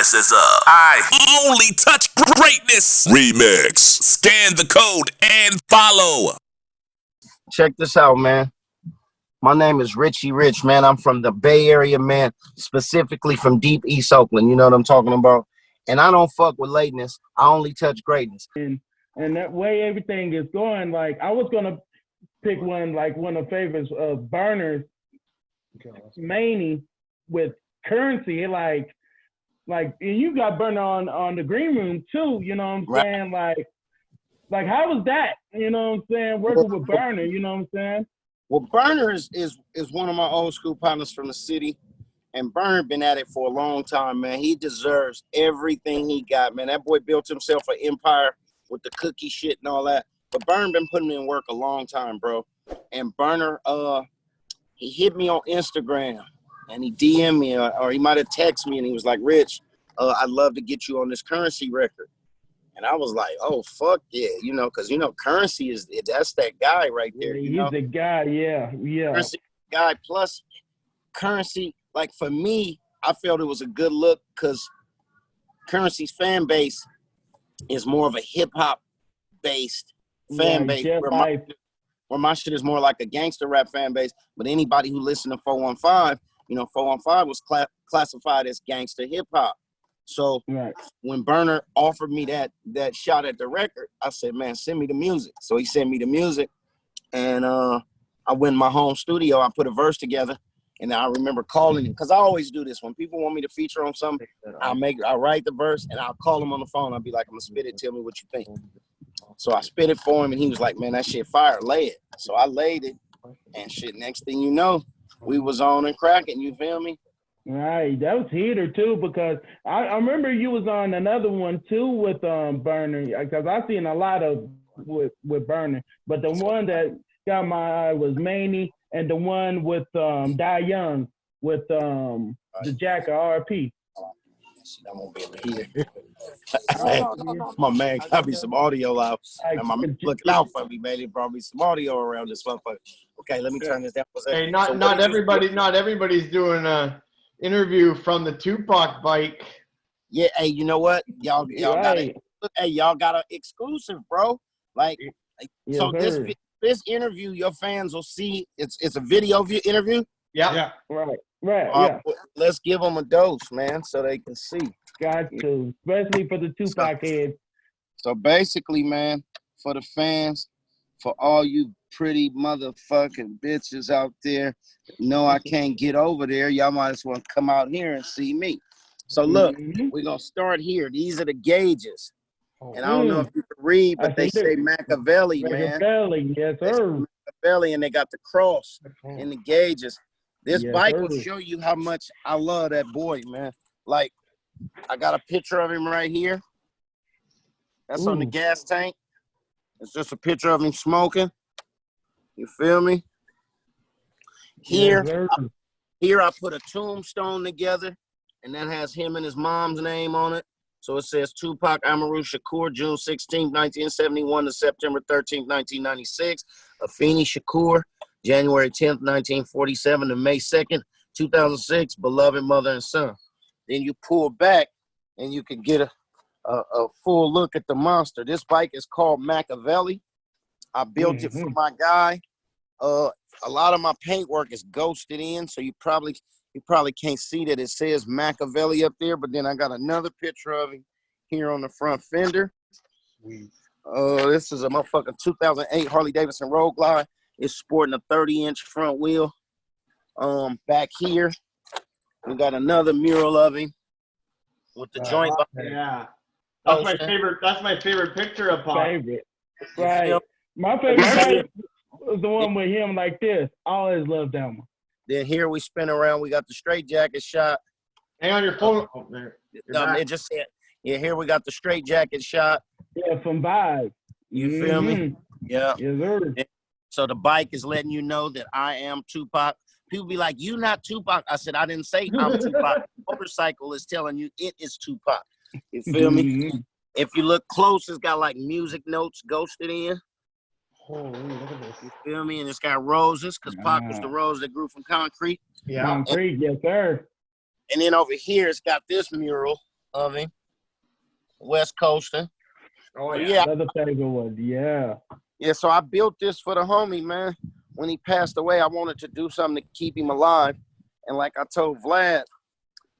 This is I Only Touch Greatness Remix. Scan the code and follow. Check this out, man. My name is Richie Rich, man. I'm from the Bay Area, man, specifically from deep East Oakland. You know what I'm talking about? And I don't fuck with lateness. I only touch greatness. And that way everything is going, like, I was going to pick one of favorites of Berner's Maney with Currency. Like, and you got Berner on the green room too, you know what I'm saying? Like how was that? You know what I'm saying? Working with Berner, you know what I'm saying? Well, Berner is one of my old school partners from the city, and Berner been at it for a long time, man. He deserves everything he got, man. That boy built himself an empire with the cookie shit and all that. But Berner been putting in work a long time, bro. And Berner, he hit me on Instagram, and he DM'd me, or he might have texted me, and he was like, Rich, I'd love to get you on this Currency record. And I was like, oh, fuck yeah, you know, because, you know, Currency that's that guy right there. Yeah, you know? the guy, yeah. Currency guy, plus Currency, like for me, I felt it was a good look because Currency's fan base is more of a hip-hop based fan base where my shit is more like a gangster rap fan base. But anybody who listened to 415, you know, 415 was classified as gangster hip-hop. So when Berner offered me that shot at the record, I said, man, send me the music. So he sent me the music, and I went in my home studio. I put a verse together, and I remember calling him, because I always do this. When people want me to feature on something, I'll write the verse, and I'll call him on the phone. I'll be like, I'm going to spit it. Tell me what you think. So I spit it for him, and he was like, man, that shit fire. Lay it. So I laid it, and shit, next thing you know, we was on and cracking. You feel me? Right, that was heater too, because I remember you was on another one too with Berner, because I seen a lot of with Berner, but the one that got my eye was Maney, and the one with Die Young with the Jack of RP. I won't be able to hear. Hey, my man got me some audio out. And my man looking out for me, man. He brought me some audio around this motherfucker. Okay, let me turn this down. Hey, not everybody's doing a interview from the Tupac bike. Yeah, hey, you know what? Y'all got it. Hey, y'all got an exclusive, bro. So this interview, your fans will see. It's a video interview. Yeah. Right. Let's give them a dose, man, so they can see. Got to, especially for the Tupac heads. So basically, man, for the fans, for all you pretty motherfucking bitches out there, no, I can't get over there. Y'all might as well come out here and see me. So look, we're gonna start here. These are the gauges. And I don't know if you can read, but they say Machiavelli, man. Machiavelli, yes, sir. Machiavelli, and they got the cross in the gauges. This bike will show you how much I love that boy, man. Like, I got a picture of him right here. That's on the gas tank. It's just a picture of him smoking. You feel me? Here, I put a tombstone together, and that has him and his mom's name on it. So it says Tupac Amaru Shakur, June 16, 1971 to September 13, 1996. Afeni Shakur, January 10th, 1947 to May 2nd, 2006, beloved mother and son. Then you pull back, and you can get a full look at the monster. This bike is called Machiavelli. I built it for my guy. A lot of my paintwork is ghosted in, so you probably can't see that it says Machiavelli up there, but then I got another picture of him here on the front fender. This is a motherfucking 2008 Harley Davidson Road Glide. It's sporting a 30-inch front wheel. Back here, we got another mural of him with the joint. Yeah. That's my favorite picture of Pop. Right. My favorite was the one with him like this. I always loved that one. Then here we spin around. We got the straight jacket shot. Hang on your phone. There. It just said, yeah, here we got the straight jacket shot. Yeah, from Vibe. You feel me? Yeah. Yes, sir. So the bike is letting you know that I am Tupac. People be like, you not Tupac. I said, I didn't say I'm Tupac. Motorcycle is telling you it is Tupac. You feel me? If you look close, it's got like music notes ghosted in. Holy, look at this. You feel me? And it's got roses, because Pac was the rose that grew from concrete. Yeah. Concrete, yes, sir. And then over here, it's got this mural of him, West Coaster. Oh So, yeah. Another favorite one. Yeah. Yeah, so I built this for the homie, man. When he passed away, I wanted to do something to keep him alive. And like I told Vlad,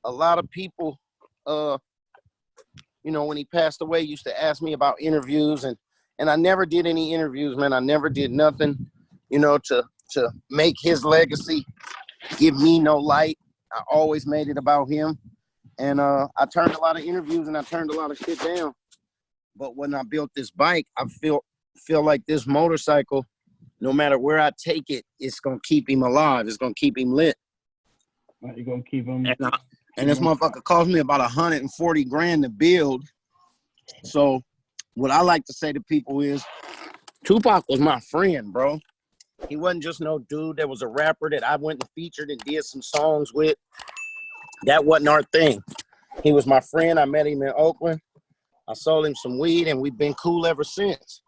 a lot of people, when he passed away, used to ask me about interviews, and I never did any interviews, man. I never did nothing, to make his legacy give me no light. I always made it about him. And I turned a lot of interviews and I turned a lot of shit down. But when I built this bike, I feel like this motorcycle, no matter where I take it, it's gonna keep him alive. It's gonna keep him lit. You're gonna keep him. And this motherfucker cost me about $140,000 to build. So what I like to say to people is, Tupac was my friend, bro. He wasn't just no dude that was a rapper that I went and featured and did some songs with. That wasn't our thing. He was my friend. I met him in Oakland. I sold him some weed, and we've been cool ever since.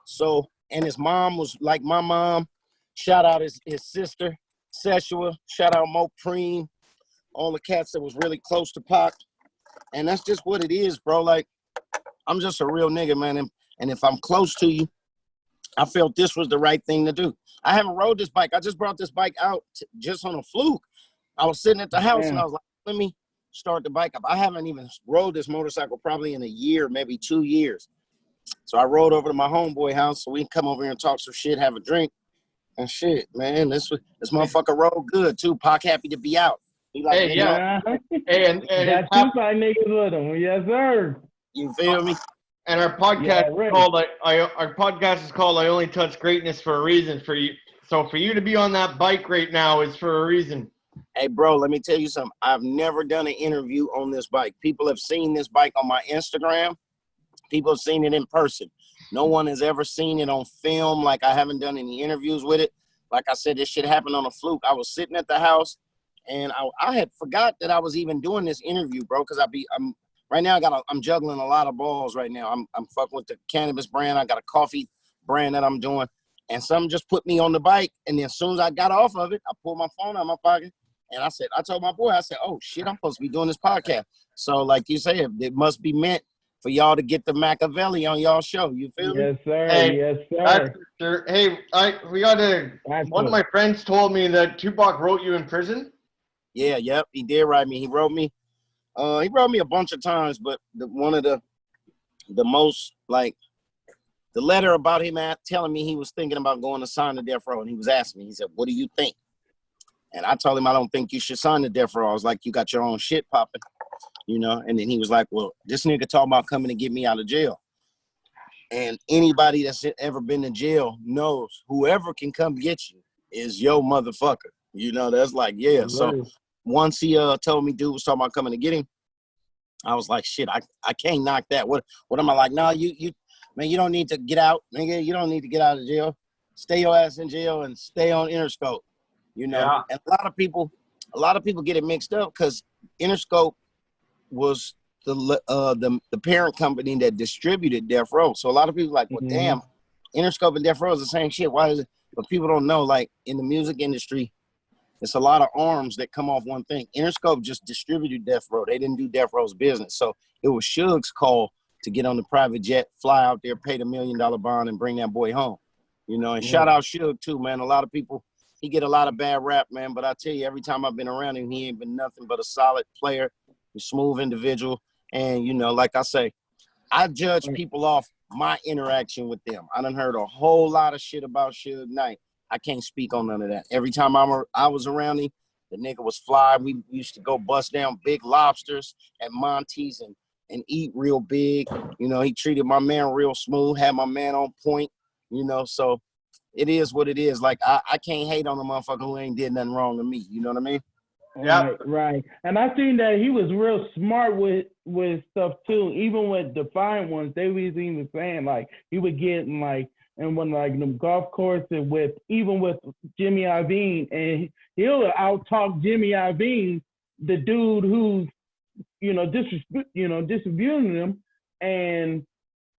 So, and his mom was like my mom. Shout out his sister, Seshua. Shout out Mo Preem. All the cats that was really close to Pac. And that's just what it is, bro. Like, I'm just a real nigga, man. And if I'm close to you, I felt this was the right thing to do. I haven't rode this bike. I just brought this bike out just on a fluke. I was sitting at the house and I was like, let me start the bike up. I haven't even rode this motorcycle probably in a year, maybe 2 years. So I rode over to my homeboy house so we can come over here and talk some shit, have a drink. And shit, man, this motherfucker rode good too. Pac happy to be out. He like, Hey, yeah. Hey, and Got two fight niggas with him. Yes, sir. You feel me? And our podcast is called our podcast is called I Only Touch Greatness for a reason for you. So for you to be on that bike right now is for a reason. Hey, bro, let me tell you something. I've never done an interview on this bike. People have seen this bike on my Instagram. People have seen it in person. No one has ever seen it on film. Like, I haven't done any interviews with it. Like I said, this shit happened on a fluke. I was sitting at the house, and I had forgot that I was even doing this interview, bro, because right now I'm juggling a lot of balls right now. I'm fucking with the cannabis brand. I got a coffee brand that I'm doing. And something just put me on the bike. And then as soon as I got off of it, I pulled my phone out of my pocket. And I told my boy, I said, oh, shit, I'm supposed to be doing this podcast. So like you said, it must be meant for y'all to get the Machiavelli on y'all show. You feel me? Yes, sir. Hey, yes, sir. Sure. Hey, one of my friends told me that Tupac wrote you in prison. Yeah, yep, he did write me. He wrote me a bunch of times, but one of the most, like, the letter about him telling me he was thinking about going to sign the death row, and he was asking me, he said, what do you think? And I told him, I don't think you should sign the death row. I was like, you got your own shit popping, and then he was like, well, this nigga talking about coming to get me out of jail. And anybody that's ever been in jail knows whoever can come get you is your motherfucker. That's like, yeah. So once he told me dude was talking about coming to get him, I was like, shit, I can't knock that. What am I like? No, you man, you don't need to get out, nigga. You don't need to get out of jail. Stay your ass in jail and stay on Interscope. Yeah. And a lot of people get it mixed up because Interscope was the parent company that distributed Death Row. So a lot of people are like, well, damn, Interscope and Death Row is the same shit. Why is it? But people don't know, like, in the music industry, it's a lot of arms that come off one thing. Interscope just distributed Death Row. They didn't do Death Row's business. So it was Suge's call to get on the private jet, fly out there, pay the $1 million bond, and bring that boy home. And shout out Suge too, man. A lot of people, he get a lot of bad rap, man. But I tell you, every time I've been around him, he ain't been nothing but a solid player, a smooth individual. And, like I say, I judge people off my interaction with them. I done heard a whole lot of shit about Suge Knight. I can't speak on none of that. Every time I was around him, the nigga was fly. We used to go bust down Big Lobsters at Monty's and eat real big. He treated my man real smooth, had my man on point, so it is what it is. Like, I can't hate on a motherfucker who ain't did nothing wrong to me. You know what I mean? Yeah. Right. And I seen that he was real smart with stuff too. Even with Defiant Ones, they was even saying, like, he would get in, like, and when, like, them golf courses with Jimmy Iovine, and he'll out-talk Jimmy Iovine, the dude who's, distributing them, and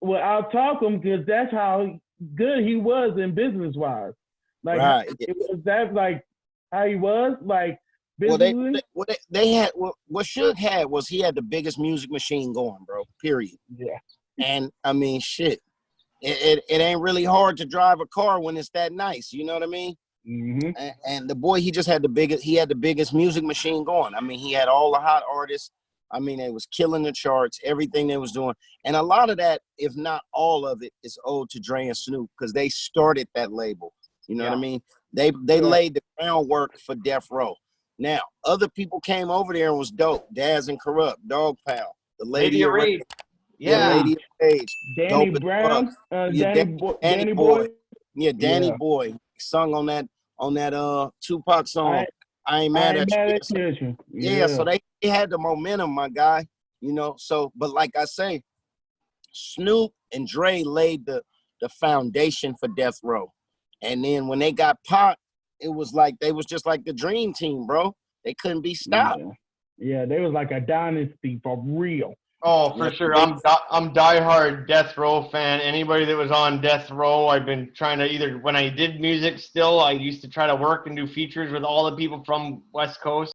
will out-talk him because that's how good he was in business-wise. Like, right. that's, like, how he was. Like, Well, visually. they had what Suge had was he had the biggest music machine going, bro. Period. Yeah. And I mean, shit. It ain't really hard to drive a car when it's that nice. You know what I mean? Mm-hmm. And the boy, he just had the biggest music machine going. I mean, he had all the hot artists. I mean, they was killing the charts, everything they was doing. And a lot of that, if not all of it, is owed to Dre and Snoop because they started that label. You know what I mean? They laid the groundwork for Death Row. Now, other people came over there and was dope. Daz and Corrupt, Dog Pound, the Lady of Rage. Yeah. Lady of Rage. Danny Dope Brown, Danny Boy. Boy. Yeah, Danny Boy sung on that Tupac song. I ain't I mad ain't at mad you. at you. Yeah, so they had the momentum, my guy. You know, so but like I say, Snoop and Dre laid the foundation for Death Row. And then when they got Pac, it was like they was just like the dream team, bro. They couldn't be stopped. Yeah, they was like a dynasty for real. Oh, for sure. I'm diehard Death Row fan. Anybody that was on Death Row, I've been trying to either when I did music still, I used to try to work and do features with all the people from West Coast.